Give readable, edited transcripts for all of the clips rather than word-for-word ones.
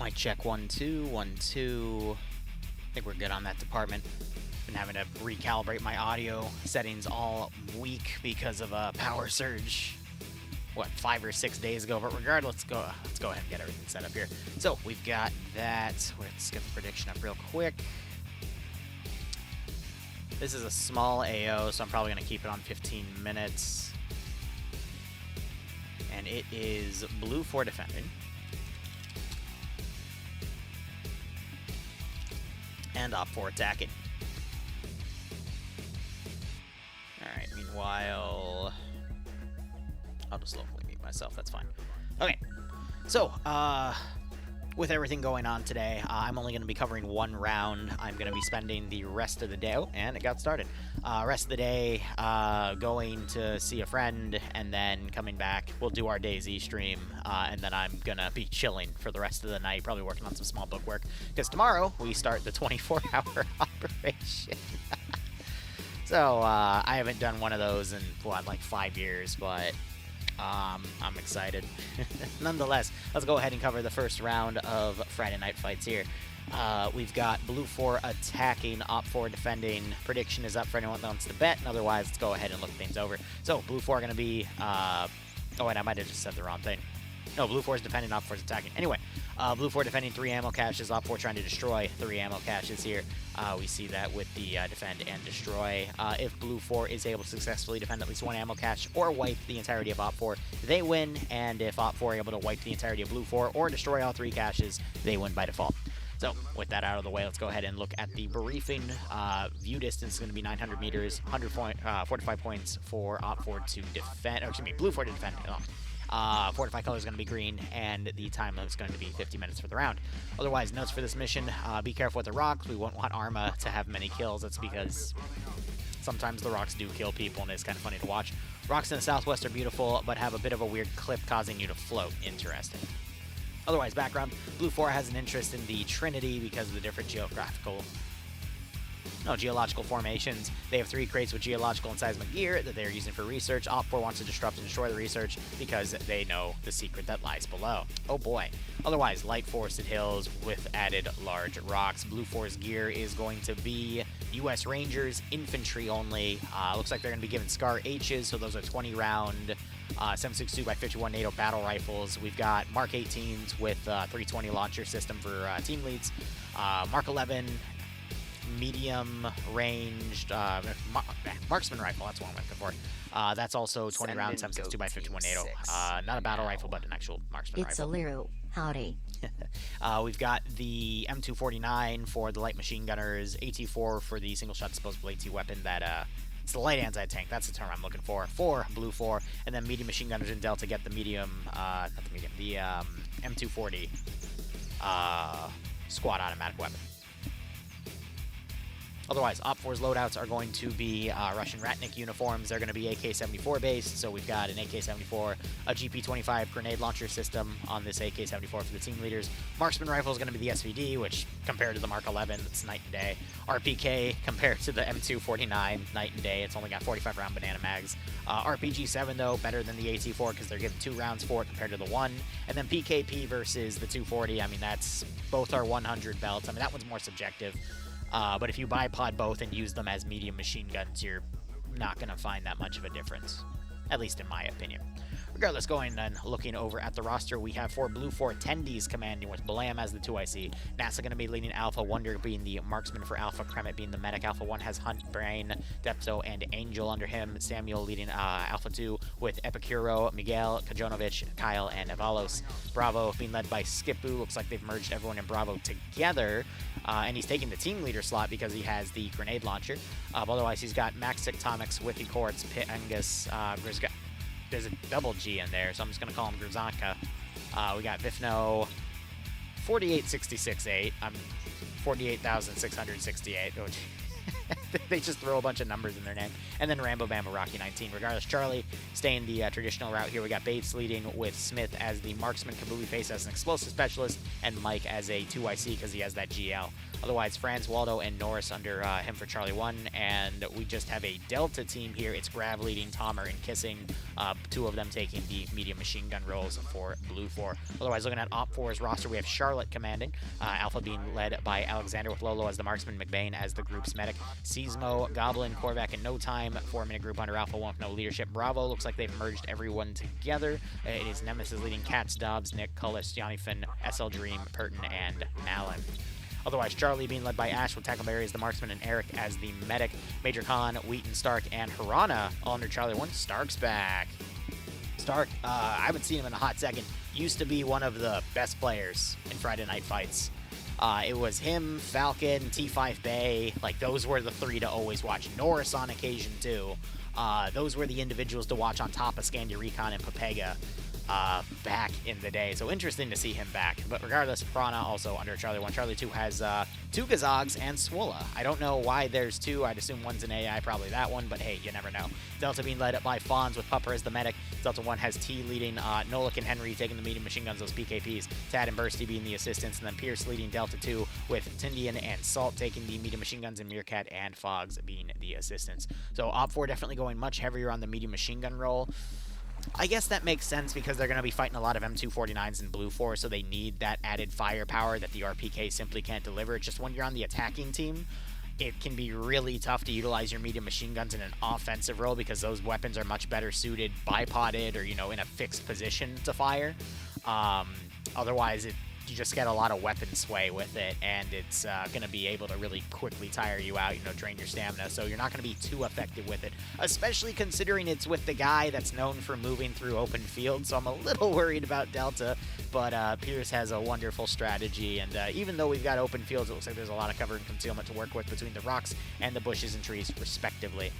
Mic check 1 2 1 2. I think we're good on that department. Been having to recalibrate my audio settings all week because of a power surge. What, 5 or 6 days ago? But regardless, let's go ahead and get everything set up here. So we've got that. Let's get the prediction up real quick. This is a small AO, so I'm probably going to keep it on 15 minutes. And it is blue for defending. And op for attacking. Alright, meanwhile, I'll just locally mute myself, that's fine. Okay, so, with everything going on today, I'm only going to be covering one round. I'm going to be spending the rest of the day, oh, and it got started. Rest of the day going to see a friend, and then coming back. We'll do our DayZ stream, and then I'm going to be chilling for the rest of the night, probably working on some small book work, because tomorrow we start the 24-hour operation. So, I haven't done one of those in, what, like 5 years, but I'm excited. Nonetheless, let's go ahead and cover the first round of Friday Night Fights here. We've got blue 4 attacking, op 4 defending. Prediction is up for anyone that wants to bet, and otherwise, let's go ahead and look things over. So, blue 4 going to be, oh wait, I might have just said the wrong thing. No, blue 4 is defending, op 4 is attacking. Anyway, blue 4 defending 3 ammo caches, op 4 trying to destroy 3 ammo caches here. We see that with the defend and destroy. If blue 4 is able to successfully defend at least 1 ammo cache or wipe the entirety of op 4, they win. And if op 4 are able to wipe the entirety of blue 4 or destroy all 3 caches, they win by default. So, with that out of the way, let's go ahead and look at the briefing. View distance is going to be 900 meters, 45 points for op 4 to defend. Oh, excuse me, blue 4 to defend. Fortify color is going to be green, and the time limit is going to be 50 minutes for the round. Otherwise, notes for this mission, be careful with the rocks. We won't want Arma to have many kills. That's because sometimes the rocks do kill people, and it's kind of funny to watch. Rocks in the southwest are beautiful, but have a bit of a weird clip causing you to float. Interesting. Otherwise, background, blue 4 has an interest in the Trinity because of the different geological formations. They have 3 crates with geological and seismic gear that they're using for research. Op 4 wants to disrupt and destroy the research because they know the secret that lies below. Oh boy. Otherwise, light forested hills with added large rocks. Blue 4's gear is going to be U.S. Rangers, infantry only. Looks like they're going to be given SCAR H's, so those are 20-round 7.62 by 51 NATO battle rifles. We've got Mark 18s with 320 launcher system for team leads. Mark 11 medium ranged marksman rifle, that's what I'm looking for. That's also 20 rounds, 7.62 by 51 NATO. Not a battle rifle, but an actual marksman rifle. It's a Liru. Howdy. We've got the M249 for the light machine gunners, AT4 for the single shot disposable AT weapon that it's the light anti-tank, that's the term I'm looking for blue 4, and then medium machine gunners in Delta get the medium, the M240 squad automatic weapon. Otherwise, Op 4's loadouts are going to be Russian Ratnik uniforms. They're going to be AK-74 based, so we've got an AK-74, a GP-25 grenade launcher system on this AK-74 for the team leaders. Marksman rifle is going to be the SVD, which compared to the Mark 11, it's night and day. RPK compared to the M249, night and day. It's only got 45-round banana mags. RPG-7, though, better than the AT-4 because they're given 2 rounds for it compared to the 1. And then PKP versus the 240, I mean, that's both are 100 belts. I mean, that one's more subjective. But if you bipod both and use them as medium machine guns, you're not going to find that much of a difference, at least in my opinion. Regardless, going and looking over at the roster, we have 4 blue 4 attendees commanding with Blam as the 2IC. NASA going to be leading Alpha, Wonder being the marksman for Alpha, Kremet being the medic. Alpha 1 has Hunt, Brain, Depto, and Angel under him. Samuel leading Alpha 2 with Epicuro, Miguel, Kajonovic, Kyle, and Avalos. Bravo being led by Skipu. Looks like they've merged everyone in Bravo together. And he's taking the team leader slot because he has the grenade launcher. Otherwise, he's got Max Tectomics, Wiki Quartz, Pit Angus, there's a double G in there, so I'm just going to call him Grzanka. We got Vifno 48668. I'm 48,668. they just throw a bunch of numbers in their name. And then Rambo Bambo Rocky 19. Regardless, Charlie staying the traditional route here. We got Bates leading with Smith as the marksman, Kabuli Face as an explosive specialist, and Mike as a 2IC because he has that GL. Otherwise, Franz, Waldo, and Norris under him for Charlie 1. And we just have a Delta team here. It's Grav leading Tomer and Kissing. 2 of them taking the medium machine gun roles for Blue 4. Otherwise, looking at Op 4's roster, we have Charlotte commanding. Alpha being led by Alexander with Lolo as the marksman, McBain as the group's medic. Seismo, Goblin, Korvac in no time forming a group under Alpha 1 with no leadership. Bravo looks like they've merged everyone together. It is Nemesis leading Katz, Dobbs, Nick, Cullis, Johnny Finn, SL Dream, Purton, and Malin. Otherwise, Charlie being led by Ash with Tackleberry as the marksman and Eric as the medic. Major Khan, Wheaton, Stark, and Harana all under Charlie 1. Stark's back. Stark, I haven't seen him in a hot second. Used to be one of the best players in Friday Night Fights. It was him, Falcon, T5 Bay. Like, those were the 3 to always watch. Norris on occasion, too. Those were the individuals to watch on top of Scandia Recon and Papega. Back in the day. So interesting to see him back. But regardless, Prana also under Charlie 1. Charlie 2 has 2 Gazogs and Swola. I don't know why there's 2. I'd assume one's an AI, probably that one, but hey, you never know. Delta being led up by Fonz with Pupper as the medic. Delta 1 has T leading Nolik and Henry taking the medium machine guns, those PKPs. Tad and Bursty being the assistants, and then Pierce leading Delta 2 with Tindian and Salt taking the medium machine guns, and Meerkat and Fogs being the assistants. So Op 4 definitely going much heavier on the medium machine gun role. I guess that makes sense because they're going to be fighting a lot of M249s in Blue 4, so they need that added firepower that the RPK simply can't deliver. It's just when you're on the attacking team, it can be really tough to utilize your medium machine guns in an offensive role because those weapons are much better suited bipoded or, you know, in a fixed position to fire. Otherwise, you just get a lot of weapon sway with it, and it's going to be able to really quickly tire you out, you know, drain your stamina, so you're not going to be too effective with it, especially considering it's with the guy that's known for moving through open field, so I'm a little worried about Delta, but Pierce has a wonderful strategy, and even though we've got open fields, it looks like there's a lot of cover and concealment to work with between the rocks and the bushes and trees, respectively.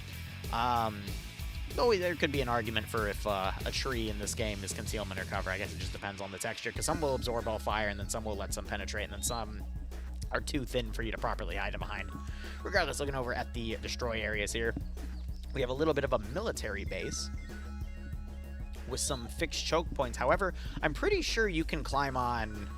Though there could be an argument for if a tree in this game is concealment or cover. I guess it just depends on the texture, because some will absorb all fire, and then some will let some penetrate, and then some are too thin for you to properly hide them behind. Regardless, looking over at the destroy areas here, we have a little bit of a military base with some fixed choke points. However, I'm pretty sure you can climb on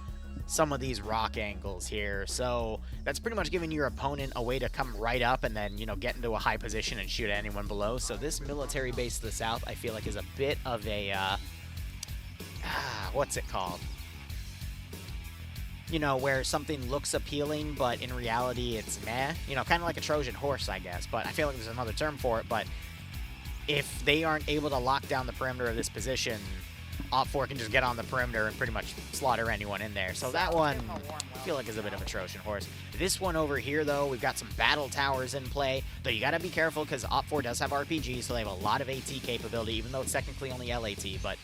some of these rock angles here, so that's pretty much giving your opponent a way to come right up and then, you know, get into a high position and shoot at anyone below. So this military base to the south, I feel like, is a bit of a what's it called, you know, where something looks appealing but in reality it's meh, you know, kind of like a Trojan horse, I guess, but I feel like there's another term for it. But if they aren't able to lock down the perimeter of this position, Op 4 can just get on the perimeter and pretty much slaughter anyone in there. So that one, I feel like, is a bit of a Trojan horse. This one over here, though, we've got some battle towers in play. Though you got to be careful because Op 4 does have RPG, so they have a lot of AT capability, even though it's technically only LAT. But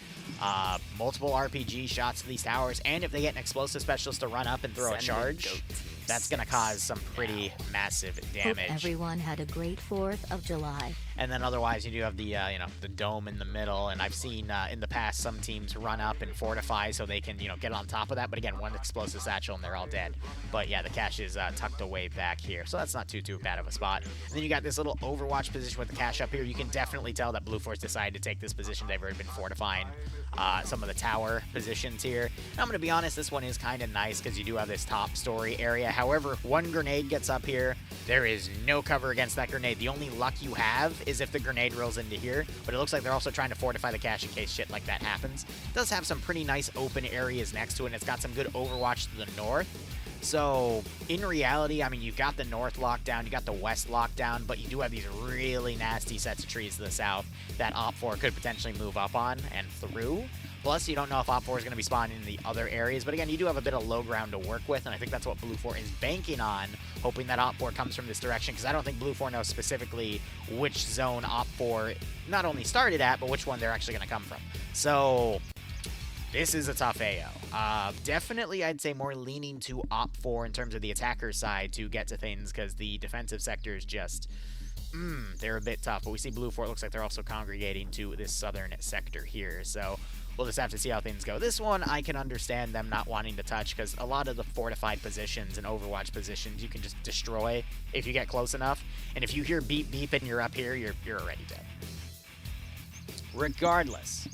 multiple RPG shots to these towers, and if they get an explosive specialist to run up and throw a charge, that's going to cause some pretty massive damage. Hope everyone had a great 4th of July. And then otherwise, you do have the, you know, the dome in the middle, and I've seen in the past some teams run up and fortify so they can, you know, get on top of that. But again, one explosive satchel and they're all dead. But yeah, the cache is tucked away back here, so that's not too bad of a spot. And then you got this little Overwatch position with the cache up here. You can definitely tell that Blue Force decided to take this position. They've already been fortifying some of the tower positions here. And I'm going to be honest, this one is kind of nice because you do have this top story area. However, one grenade gets up here. There is no cover against that grenade. The only luck you have is if the grenade rolls into here, but it looks like they're also trying to fortify the cache in case shit like that happens. It does have some pretty nice open areas next to it, and it's got some good Overwatch to the north. So, in reality, I mean, you've got the north lockdown, you got the west lockdown, but you do have these really nasty sets of trees to the south that Op 4 could potentially move up on and through. Plus, you don't know if Op 4 is going to be spawning in the other areas, but again, you do have a bit of low ground to work with, and I think that's what Blue 4 is banking on, hoping that Op 4 comes from this direction, because I don't think Blue 4 knows specifically which zone Op 4 not only started at, but which one they're actually going to come from. So this is a tough AO. Definitely, I'd say more leaning to Op 4 in terms of the attacker side to get to things, because the defensive sector is just, they're a bit tough. But we see Blue 4, it looks like they're also congregating to this southern sector here. So we'll just have to see how things go. This one, I can understand them not wanting to touch, because a lot of the fortified positions and Overwatch positions you can just destroy if you get close enough. And if you hear beep beep and you're up here, you're already dead. Regardless.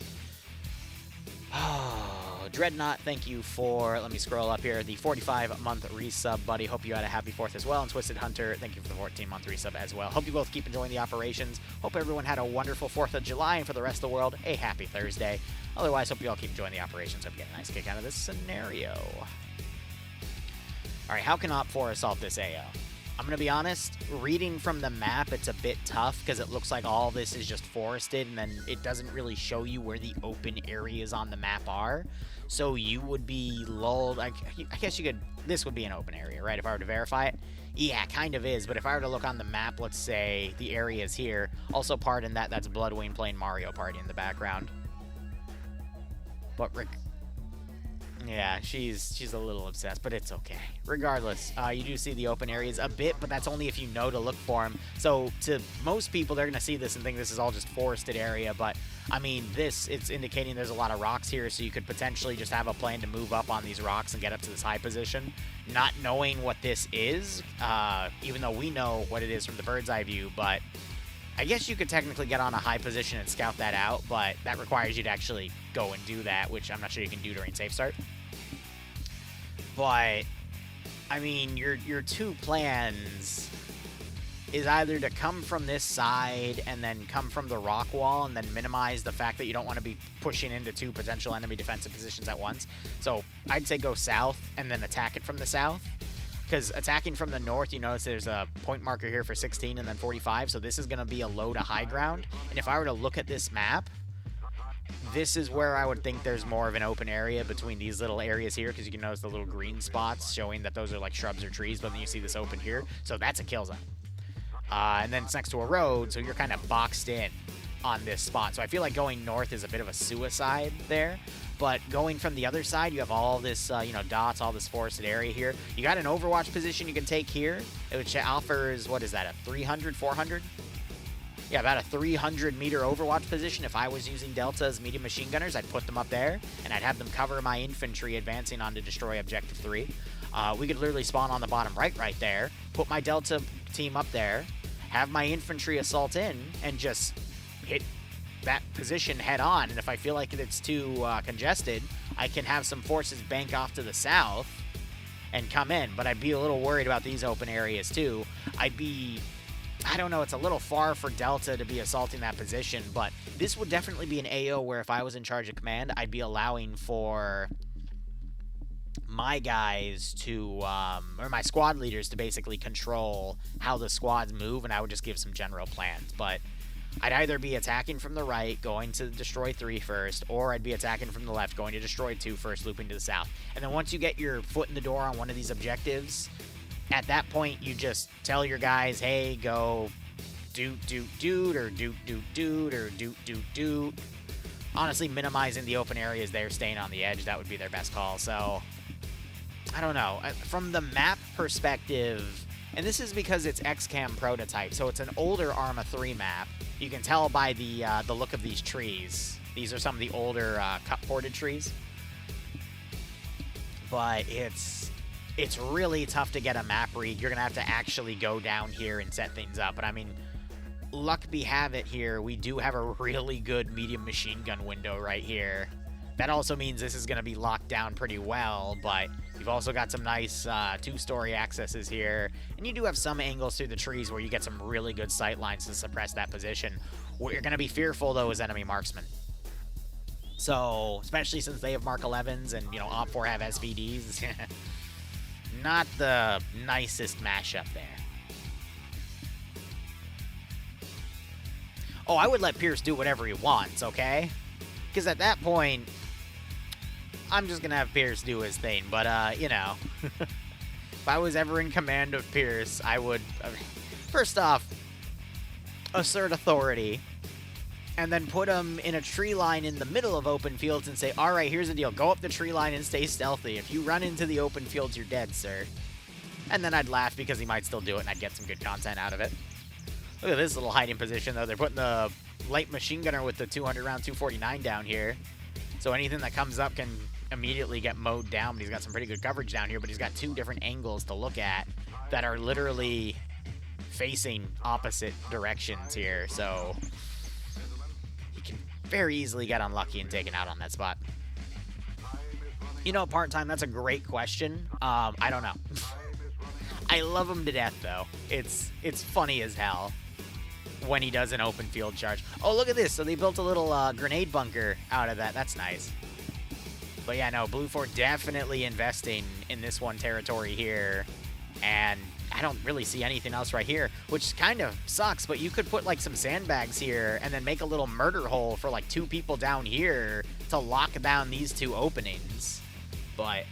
Oh, Dreadnought, thank you for, let me scroll up here, the 45-month resub, buddy. Hope you had a happy 4th as well. And Twisted Hunter, thank you for the 14-month resub as well. Hope you both keep enjoying the operations. Hope everyone had a wonderful 4th of July, and for the rest of the world, a happy Thursday. Otherwise, hope you all keep enjoying the operations. Hope you get a nice kick out of this scenario. All right, how can Op4 assault this AO? I'm going to be honest, reading from the map, it's a bit tough because it looks like all this is just forested, and then it doesn't really show you where the open areas on the map are. So you would be lulled. I guess you could, this would be an open area, right, if I were to verify it? Yeah, kind of is, but if I were to look on the map, let's say the area is here. Also, pardon that, that's Bloodwing playing Mario Party in the background. But yeah, she's a little obsessed, but it's okay. Regardless, you do see the open areas a bit, but that's only if you know to look for them. So to most people, they're going to see this and think this is all just forested area, but I mean, it's indicating there's a lot of rocks here, so you could potentially just have a plan to move up on these rocks and get up to this high position, not knowing what this is, even though we know what it is from the bird's eye view, but I guess you could technically get on a high position and scout that out, but that requires you to actually go and do that, which I'm not sure you can do during safe start. But, I mean, your two plans is either to come from this side and then come from the rock wall and then minimize the fact that you don't want to be pushing into two potential enemy defensive positions at once. So I'd say go south and then attack it from the south. Because attacking from the north, you notice there's a point marker here for 16 and then 45, so this is going to be a low to high ground. And if I were to look at this map, this is where I would think there's more of an open area between these little areas here, because you can notice the little green spots showing that those are like shrubs or trees, but then you see this open here, so that's a kill zone. And then it's next to a road, so you're kind of boxed in on this spot. So I feel like going north is a bit of a suicide there. But going from the other side, you have all this, you know, dots, all this forested area here. You got an Overwatch position you can take here, which offers, what is that, a 300, 400? Yeah, about a 300-meter Overwatch position. If I was using Delta's medium machine gunners, I'd put them up there, and I'd have them cover my infantry advancing on to destroy Objective 3. We could literally spawn on the bottom right there, put my Delta team up there, have my infantry assault in, and just hit that position head on. And if I feel like it's too congested, I can have some forces bank off to the south and come in. But I'd be a little worried about these open areas too. I don't know, it's a little far for Delta to be assaulting that position, but this would definitely be an AO where if I was in charge of command, I'd be allowing for my guys to, or my squad leaders to basically control how the squads move, and I would just give some general plans. But I'd either be attacking from the right, going to destroy 3 first, or I'd be attacking from the left, going to destroy 2 first, looping to the south. And then once you get your foot in the door on one of these objectives, at that point, you just tell your guys, hey, go doot, or doot, or doot. Honestly, minimizing the open areas there, staying on the edge, that would be their best call. So, I don't know. From the map perspective, and this is because it's XCAM prototype, so it's an older Arma 3 map. You can tell by the look of these trees. These are some of the older cut-ported trees. But it's really tough to get a map read. You're going to have to actually go down here and set things up. But I mean, luck be have it here, we do have a really good medium machine gun window right here. That also means this is going to be locked down pretty well, but you've also got some nice two-story accesses here, and you do have some angles through the trees where you get some really good sight lines to suppress that position. What you're going to be fearful, though, is enemy marksmen. So, especially since they have Mark 11s and, you know, Op4 have SVDs, not the nicest mashup there. Oh, I would let Pierce do whatever he wants, okay? Because at that point, I'm just going to have Pierce do his thing. But, you know, if I was ever in command of Pierce, I would, first off, assert authority, and then put him in a tree line in the middle of open fields and say, all right, here's the deal. Go up the tree line and stay stealthy. If you run into the open fields, you're dead, sir. And then I'd laugh because he might still do it, and I'd get some good content out of it. Look at this little hiding position, though. They're putting the light machine gunner with the 200-round 249 down here. So anything that comes up can immediately get mowed down. But he's got some pretty good coverage down here, but he's got two different angles to look at that are literally facing opposite directions here. So he can very easily get unlucky and taken out on that spot. You know, part-time, that's a great question. I don't know. I love him to death, though. It's funny as hell when he does an open field charge. Oh, look at this. So they built a little grenade bunker out of that. That's nice. But yeah, no, Blue 4 definitely investing in this one territory here. And I don't really see anything else right here, which kind of sucks. But you could put like some sandbags here and then make a little murder hole for like 2 people down here to lock down these 2 openings. But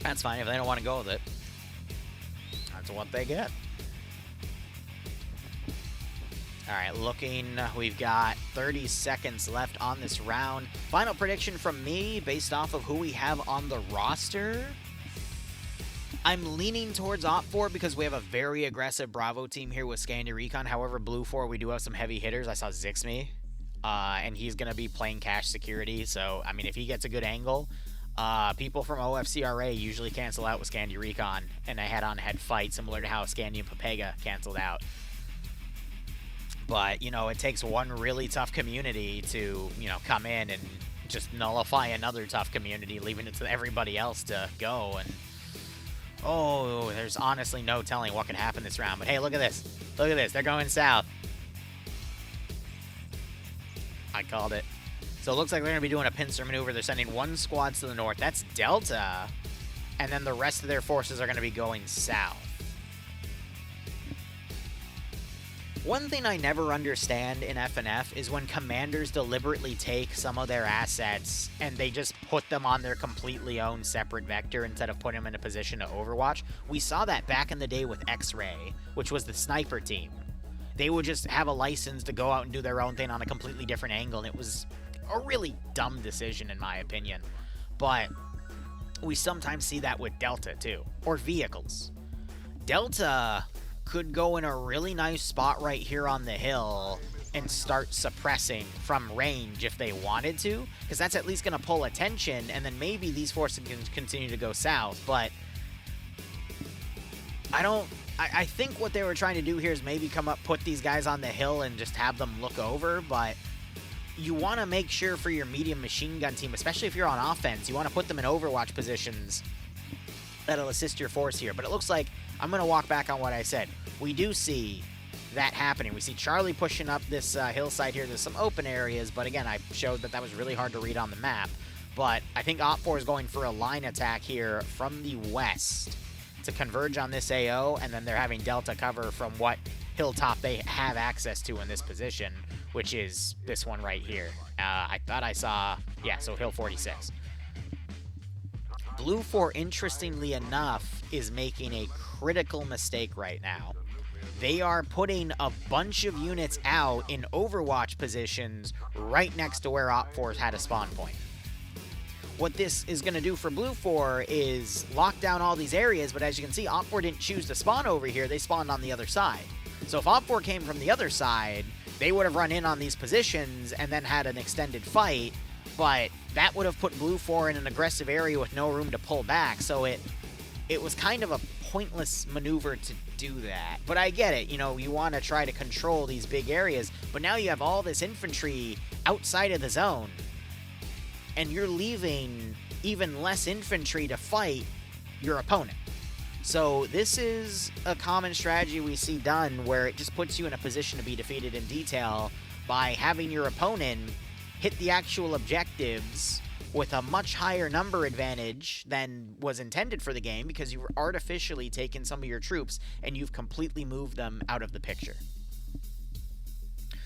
that's fine if they don't want to go with it. That's what they get. All right, looking, we've got 30 seconds left on this round. Final prediction from me based off of who we have on the roster. I'm leaning towards Op4 because we have a very aggressive Bravo team here with Scandi Recon. However, Blue 4, we do have some heavy hitters. I saw Zixme, and he's going to be playing cash security. So, I mean, if he gets a good angle, people from OFCRA usually cancel out with Scandi Recon in a head-on-head fight, similar to how Scandi and Papega canceled out. But, you know, it takes one really tough community to, you know, come in and just nullify another tough community, leaving it to everybody else to go. And, oh, there's honestly no telling what can happen this round. But, hey, look at this. Look at this. They're going south. I called it. So it looks like they're going to be doing a pincer maneuver. They're sending 1 squad to the north. That's Delta. And then the rest of their forces are going to be going south. One thing I never understand in FNF is when commanders deliberately take some of their assets and they just put them on their completely own separate vector instead of putting them in a position to overwatch. We saw that back in the day with X-Ray, which was the sniper team. They would just have a license to go out and do their own thing on a completely different angle, and it was a really dumb decision in my opinion. But we sometimes see that with Delta too, or vehicles. Delta could go in a really nice spot right here on the hill and start suppressing from range if they wanted to, because that's at least going to pull attention, and then maybe these forces can continue to go south. But I think what they were trying to do here is maybe come up, put these guys on the hill and just have them look over. But you want to make sure for your medium machine gun team, especially if you're on offense, you want to put them in overwatch positions that'll assist your force here. But it looks like, I'm going to walk back on what I said. We do see that happening. We see Charlie pushing up this hillside here. There's some open areas, but again, I showed that was really hard to read on the map. But I think Op4 is going for a line attack here from the west to converge on this AO, and then they're having Delta cover from what hilltop they have access to in this position, which is this one right here. I thought I saw, yeah, so Hill 46. Blue 4, interestingly enough, is making a critical mistake right now. They are putting a bunch of units out in Overwatch positions right next to where Op4's had a spawn point. What this is going to do for Blue 4 is lock down all these areas, but as you can see, Op4 didn't choose to spawn over here. They spawned on the other side. So if Op4 came from the other side, they would have run in on these positions and then had an extended fight, but that would have put Blue 4 in an aggressive area with no room to pull back, so it was kind of a pointless maneuver to do that. But I get it, you know, you want to try to control these big areas, but now you have all this infantry outside of the zone, and you're leaving even less infantry to fight your opponent. So this is a common strategy we see done where it just puts you in a position to be defeated in detail by having your opponent hit the actual objectives with a much higher number advantage than was intended for the game, because you've artificially taken some of your troops and you've completely moved them out of the picture.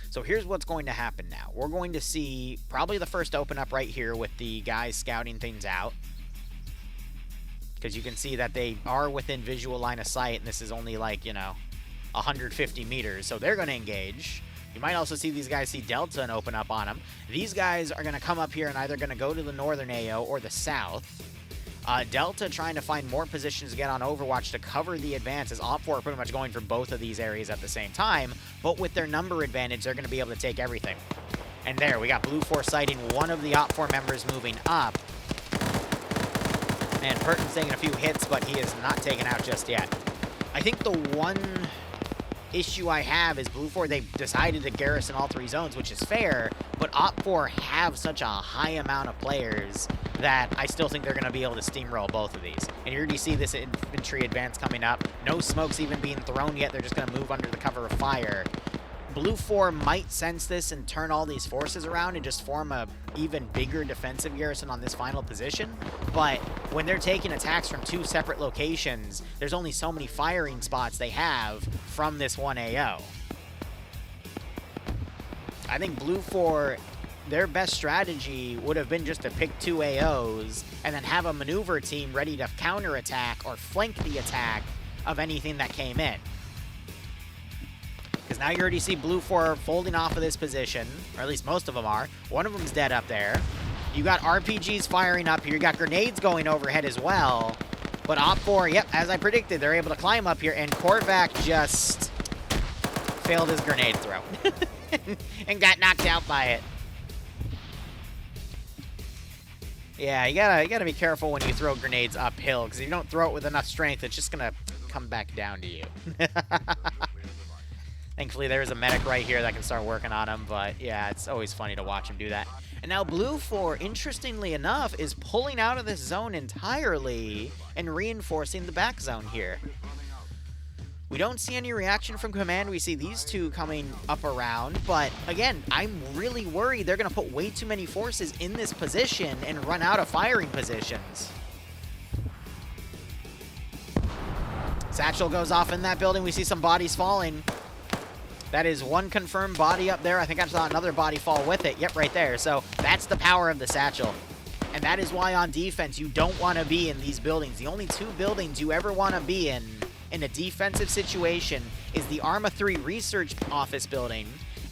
So here's what's going to happen now. We're going to see probably the first open up right here with the guys scouting things out, because you can see that they are within visual line of sight, and this is only like, you know, 150 meters, so they're going to engage. You might also see these guys see Delta and open up on them. These guys are going to come up here and either going to go to the northern AO or the south. Delta trying to find more positions to get on Overwatch to cover the advances. Op4 are pretty much going for both of these areas at the same time, but with their number advantage, they're going to be able to take everything. And there, we got Blue 4 sighting one of the Op4 members moving up. And Burton's taking a few hits, but he is not taken out just yet. I think the one issue I have is Blue 4, they decided to garrison all 3 zones, which is fair, but Op4 have such a high amount of players that I still think they're going to be able to steamroll both of these. And you already see this infantry advance coming up. No smokes even being thrown yet. They're just going to move under the cover of fire. Blue 4 might sense this and turn all these forces around and just form a even bigger defensive garrison on this final position. But when they're taking attacks from 2 separate locations, there's only so many firing spots they have from this one AO. I think Blue 4, their best strategy would have been just to pick 2 AOs and then have a maneuver team ready to counterattack or flank the attack of anything that came in. Because now you already see Blue 4 folding off of this position, or at least most of them are. One of them's dead up there. You got RPGs firing up here. You got grenades going overhead as well. But Op4, yep, as I predicted, they're able to climb up here, and Korvac just failed his grenade throw and got knocked out by it. Yeah, you gotta be careful when you throw grenades uphill, because if you don't throw it with enough strength, it's just gonna come back down to you. Thankfully, there's a medic right here that can start working on him, but yeah, it's always funny to watch him do that. And now Blue 4, interestingly enough, is pulling out of this zone entirely and reinforcing the back zone here. We don't see any reaction from Command. We see these 2 coming up around, but again, I'm really worried they're going to put way too many forces in this position and run out of firing positions. Satchel goes off in that building. We see some bodies falling. That is one confirmed body up there. I think I saw another body fall with it. Yep, right there. So that's the power of the Satchel. And that is why on defense, you don't want to be in these buildings. The only 2 buildings you ever want to be in a defensive situation is the Arma 3 Research Office building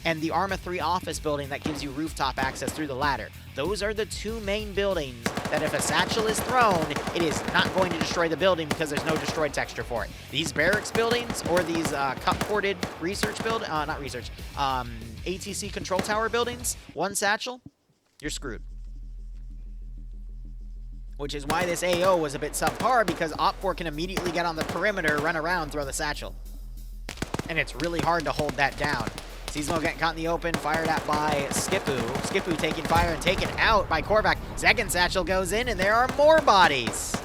and the Arma 3 Office building that gives you rooftop access through the ladder. Those are the 2 main buildings that if a Satchel is thrown, it is not going to destroy the building because there's no destroyed texture for it. These barracks buildings or these cup-ported research not research, ATC control tower buildings, 1 Satchel, you're screwed. Which is why this AO was a bit subpar, because Op4 can immediately get on the perimeter, run around, throw the Satchel. And it's really hard to hold that down. Seasmo getting caught in the open, fired at by Skipu. Skipu taking fire and taken out by Korvac. Second Satchel goes in, and there are more bodies.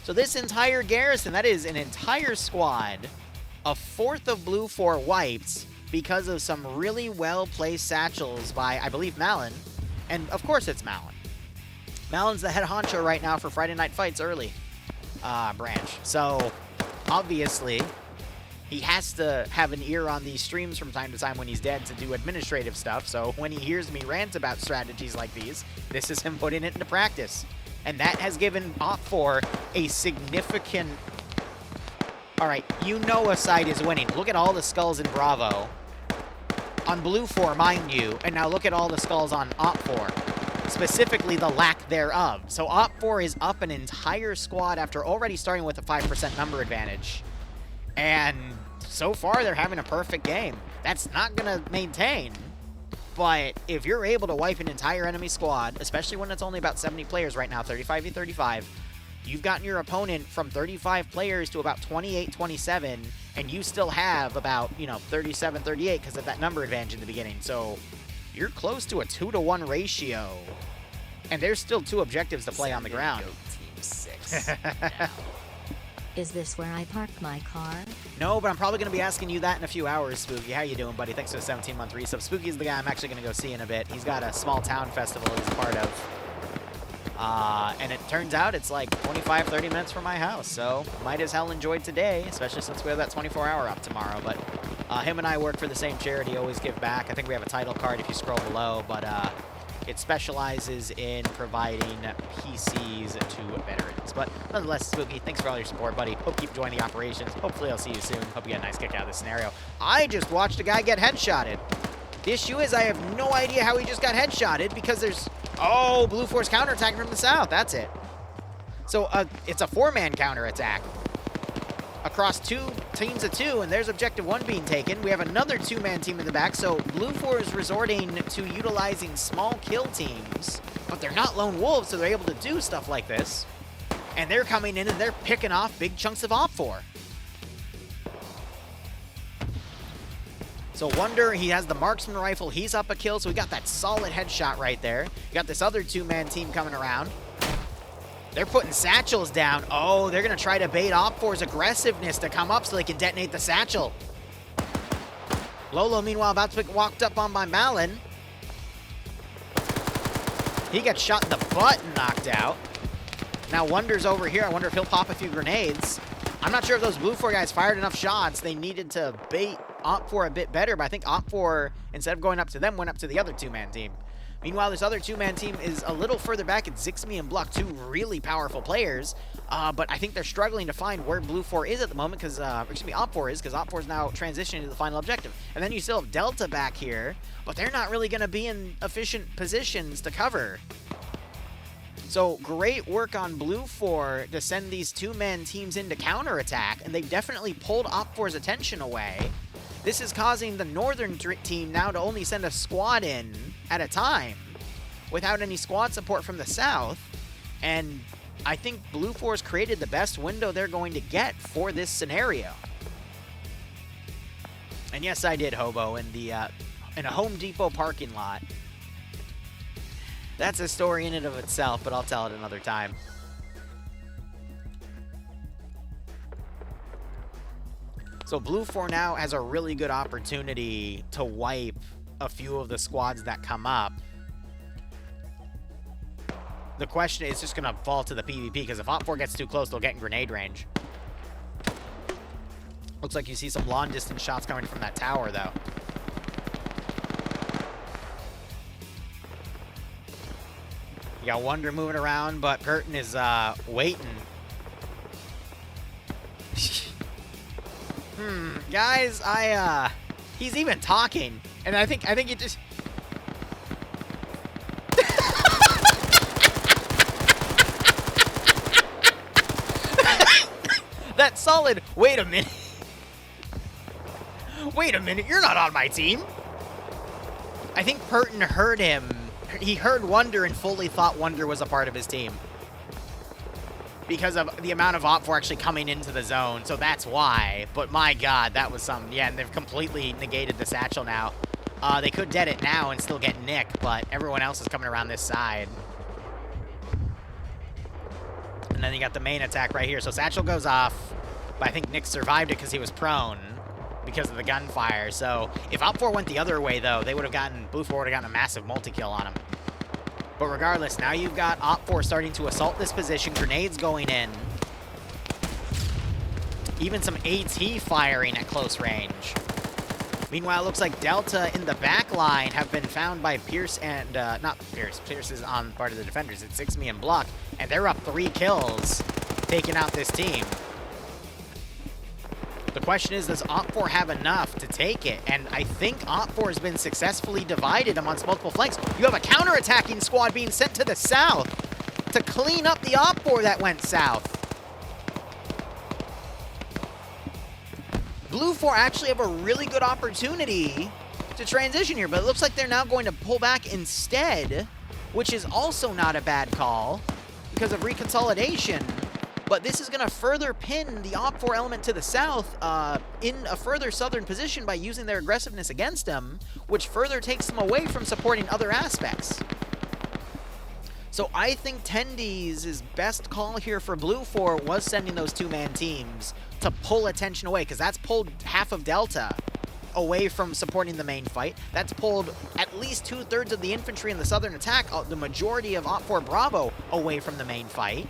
So this entire garrison, that is an entire squad, a 4th of Blue 4 wiped because of some really well-placed Satchels by, I believe, Malin. And of course it's Malin. Malin's the head honcho right now for Friday Night Fights early branch. So, obviously, he has to have an ear on these streams from time to time when he's dead to do administrative stuff. So, when he hears me rant about strategies like these, this is him putting it into practice. And that has given Op4 a significant... Alright, you know a side is winning. Look at all the skulls in Bravo. On Blue 4, mind you. And now look at all the skulls on Op4. Specifically the lack thereof. So Op4 is up an entire squad after already starting with a 5% number advantage. And so far they're having a perfect game. That's not going to maintain. But if you're able to wipe an entire enemy squad, especially when it's only about 70 players right now, 35v35, you've gotten your opponent from 35 players to about 28, 27, and you still have about, 37, 38 because of that number advantage in the beginning. So you're close to a 2-to-1 ratio. And there's still 2 objectives to play on the ground. Team 6 Is this where I park my car? No, but I'm probably going to be asking you that in a few hours, Spooky. How you doing, buddy? Thanks for the 17-month resub. Spooky's the guy I'm actually going to go see in a bit. He's got a small town festival he's a part of. And it turns out it's like 25, 30 minutes from my house. So might as hell enjoy today, especially since we have that 24-hour up tomorrow. But him and I work for the same charity, Always Give Back. I think we have a title card if you scroll below. But it specializes in providing PCs to veterans. But nonetheless, Spooky, thanks for all your support, buddy. Hope you keep enjoying the operations. Hopefully I'll see you soon. Hope you get a nice kick out of this scenario. I just watched a guy get headshotted. The issue is I have no idea how he just got headshotted because there's... Oh, Blue Force counterattacking from the south. That's it. So it's a 4-man counterattack. across 2 teams of 2, and there's objective 1 being taken. We have another 2-man team in the back, so Blue 4 is resorting to utilizing small kill teams, but they're not lone wolves, so they're able to do stuff like this. And they're coming in and they're picking off big chunks of Op4. So Wonder, he has the marksman rifle, he's up a kill, so we got that solid headshot right there. You got this other 2-man team coming around. They're putting satchels down. Oh, they're going to try to bait Op4's aggressiveness to come up so they can detonate the satchel. Lolo, meanwhile, about to get walked up on by Malin. He gets shot in the butt and knocked out. Now Wonder's over here. I wonder if he'll pop a few grenades. I'm not sure if those Blue 4 guys fired enough shots. They needed to bait Op4 a bit better, but I think Op4, instead of going up to them, went up to the other 2-man team. Meanwhile, this other 2-man team is a little further back. It's Zixmi and Bluck, 2 really powerful players, but I think they're struggling to find where Blue 4 is at the moment, because, Op4 is, because Op4 is now transitioning to the final objective. And then you still have Delta back here, but they're not really going to be in efficient positions to cover. So, great work on Blue 4 to send these 2-man teams into counterattack, and they've definitely pulled Op4's attention away. This is causing the northern team now to only send a squad in at a time without any squad support from the south. And I think Blue 4's created the best window they're going to get for this scenario. And yes, I did hobo in a Home Depot parking lot. That's a story in and of itself, but I'll tell it another time. So Blue 4 now has a really good opportunity to wipe a few of the squads that come up. The question is just going to fall to the PvP, because if Op4 gets too close, they'll get in grenade range. Looks like you see some long-distance shots coming from that tower, though. You got Wonder moving around, but Curtin is waiting. Guys, he's even talking, and I think it just... That solid, wait a minute. Wait a minute, you're not on my team. I think Purton heard him. He heard Wonder and fully thought Wonder was a part of his team, because of the amount of Op4 actually coming into the zone, so that's why. But my god, that was something. Yeah, and they've completely negated the satchel now. They could dead it now and still get Nick, but everyone else is coming around this side. And then you got the main attack right here. So satchel goes off, but I think Nick survived it because he was prone because of the gunfire. So if Op4 went the other way, though, they would have gotten, Blue 4 would have gotten a massive multi-kill on him. But regardless, now you've got Op4 starting to assault this position, grenades going in. Even some AT firing at close range. Meanwhile, it looks like Delta in the back line have been found by Pierce and, not Pierce, Pierce is on part of the defenders. It's Zixmi and Bluck, and they're up 3 kills, taking out this team. The question is, does Op4 have enough to take it? And I think Op4 has been successfully divided amongst multiple flanks. You have a counter-attacking squad being sent to the south to clean up the Op4 that went south. Blue 4 actually have a really good opportunity to transition here, but it looks like they're now going to pull back instead, which is also not a bad call because of reconsolidation. But this is going to further pin the Op4 element to the south in a further southern position by using their aggressiveness against them, which further takes them away from supporting other aspects. So I think Tendy's best call here for Blue 4 was sending those 2-man teams to pull attention away, because that's pulled half of Delta away from supporting the main fight. That's pulled at least 2/3 of the infantry in the southern attack, the majority of Op4 Bravo, away from the main fight.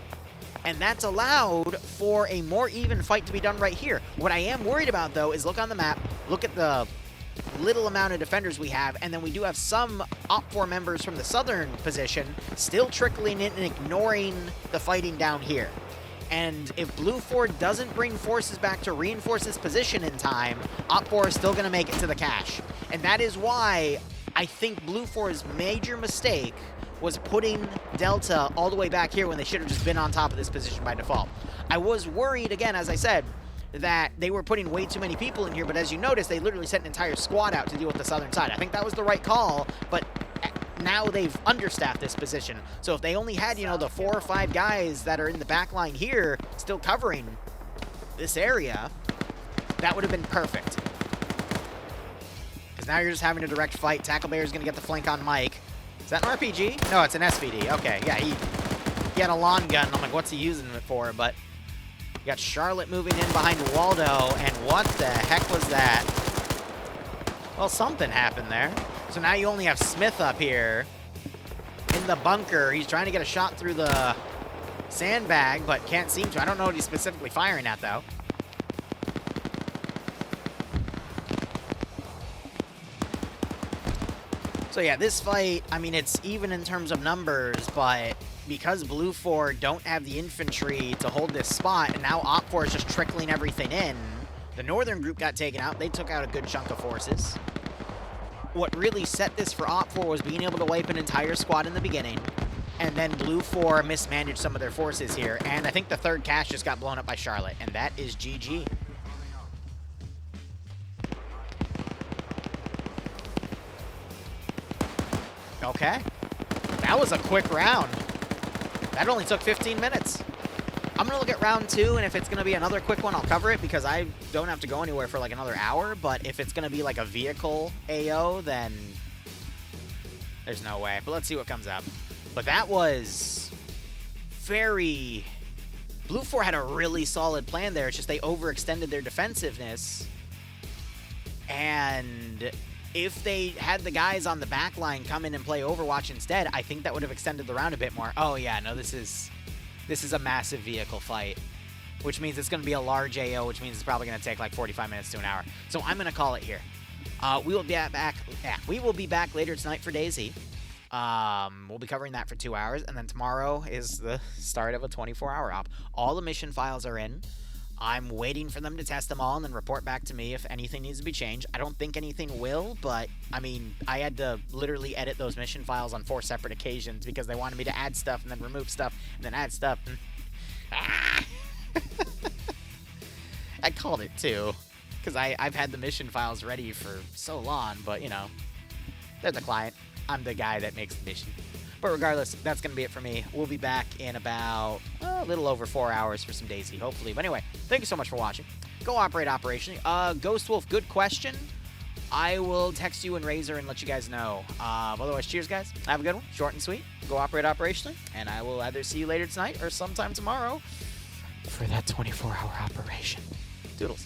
And that's allowed for a more even fight to be done right here. What I am worried about, though, is look on the map, look at the little amount of defenders we have, and then we do have some Op4 members from the southern position still trickling in and ignoring the fighting down here. And if Blue 4 doesn't bring forces back to reinforce this position in time, Op4 is still going to make it to the cache. And that is why I think Blue 4's major mistake was putting Delta all the way back here when they should have just been on top of this position by default. I was worried, again, as I said, that they were putting way too many people in here, but as you notice, they literally sent an entire squad out to deal with the southern side. I think that was the right call, but now they've understaffed this position. So if they only had, you know, the 4 or 5 guys that are in the back line here still covering this area, that would have been perfect. Because now you're just having a direct fight. Tackle Bear is going to get the flank on Mike. Is that an RPG? No, it's an SVD. Okay, yeah, he had a lawn gun. I'm like, what's he using it for? But you got Charlotte moving in behind Waldo, and what the heck was that? Well, something happened there. So now you only have Smith up here in the bunker. He's trying to get a shot through the sandbag, but can't seem to. I don't know what he's specifically firing at, though. So yeah, this fight, I mean, it's even in terms of numbers, but because Blue 4 don't have the infantry to hold this spot, and now Op 4 is just trickling everything in, the northern group got taken out. They took out a good chunk of forces. What really set this for Op 4 was being able to wipe an entire squad in the beginning, and then Blue 4 mismanaged some of their forces here, and I think the third cache just got blown up by Charlotte, and that is GG. Okay. That was a quick round. That only took 15 minutes. I'm going to look at round 2, and if it's going to be another quick one, I'll cover it because I don't have to go anywhere for like another hour. But if it's going to be like a vehicle AO, then there's no way. But let's see what comes up. But that was very... Blue 4 had a really solid plan there. It's just they overextended their defensiveness. And if they had the guys on the back line come in and play Overwatch instead, I think that would have extended the round a bit more. Oh, yeah, no, this is a massive vehicle fight, which means it's going to be a large AO, which means it's probably going to take like 45 minutes to an hour. So I'm going to call it here. We will be back. Yeah, we will be back later tonight for DayZ. We'll be covering that for 2 hours, and then tomorrow is the start of a 24-hour op. All the mission files are in. I'm waiting for them to test them all and then report back to me if anything needs to be changed. I don't think anything will, but, I mean, I had to literally edit those mission files on 4 separate occasions because they wanted me to add stuff and then remove stuff and then add stuff. I called it, too, because I've had the mission files ready for so long, but, you know, they're the client. I'm the guy that makes the mission. But regardless, that's going to be it for me. We'll be back in about a little over 4 hours for some DayZ, hopefully. But anyway, thank you so much for watching. Go operate operationally. Ghost Wolf, good question. I will text you and Razor and let you guys know. Otherwise, cheers, guys. Have a good one. Short and sweet. Go operate operationally. And I will either see you later tonight or sometime tomorrow for that 24-hour operation. Doodles.